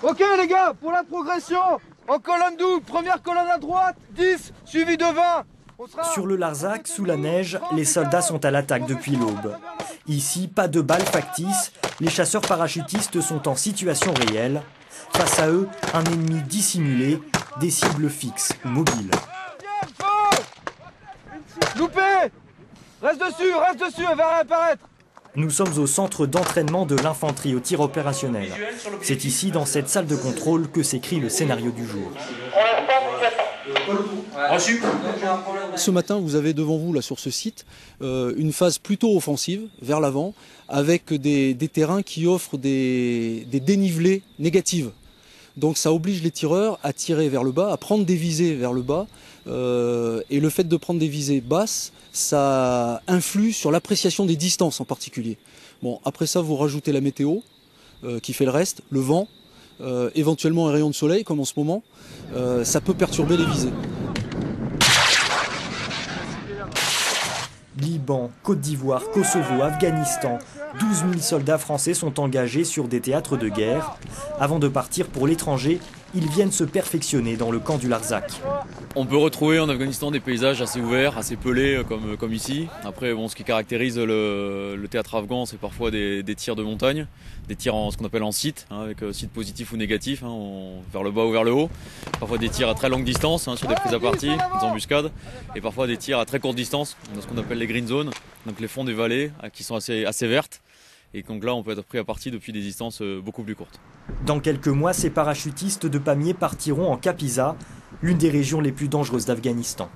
Ok les gars, pour la progression, en colonne double, première colonne à droite, 10, suivi de 20. Sur le Larzac, sous la neige, les soldats sont à l'attaque depuis l'aube. Ici, pas de balles factices, les chasseurs parachutistes sont en situation réelle. Face à eux, un ennemi dissimulé, des cibles fixes ou mobiles. Loupé! Reste dessus, elle va réapparaître. Nous sommes au centre d'entraînement de l'infanterie au tir opérationnel. C'est ici, dans cette salle de contrôle, que s'écrit le scénario du jour. Ce matin, vous avez devant vous, là, sur ce site, une phase plutôt offensive, vers l'avant, avec des terrains qui offrent des dénivelés négatives. Donc ça oblige les tireurs à tirer vers le bas, à prendre des visées vers le bas. Et le fait de prendre des visées basses, ça influe sur l'appréciation des distances en particulier. Bon, après ça, vous rajoutez la météo qui fait le reste, le vent, éventuellement un rayon de soleil comme en ce moment, ça peut perturber les visées. Liban, Côte d'Ivoire, Kosovo, Afghanistan, 12 000 soldats français sont engagés sur des théâtres de guerre. Avant de partir pour l'étranger, ils viennent se perfectionner dans le camp du Larzac. On peut retrouver en Afghanistan des paysages assez ouverts, assez pelés comme ici. Après, bon, ce qui caractérise le théâtre afghan, c'est parfois des tirs de montagne, des tirs ce qu'on appelle en site, avec site positif ou négatif, vers le bas ou vers le haut. Parfois des tirs à très longue distance, sur des prises à partie, des embuscades, et parfois des tirs à très courte distance, dans ce qu'on appelle les green zones, donc les fonds des vallées qui sont assez vertes. Et donc là, on peut être pris à partie depuis des distances beaucoup plus courtes. Dans quelques mois, ces parachutistes de Pamiers partiront en Kapisa, l'une des régions les plus dangereuses d'Afghanistan.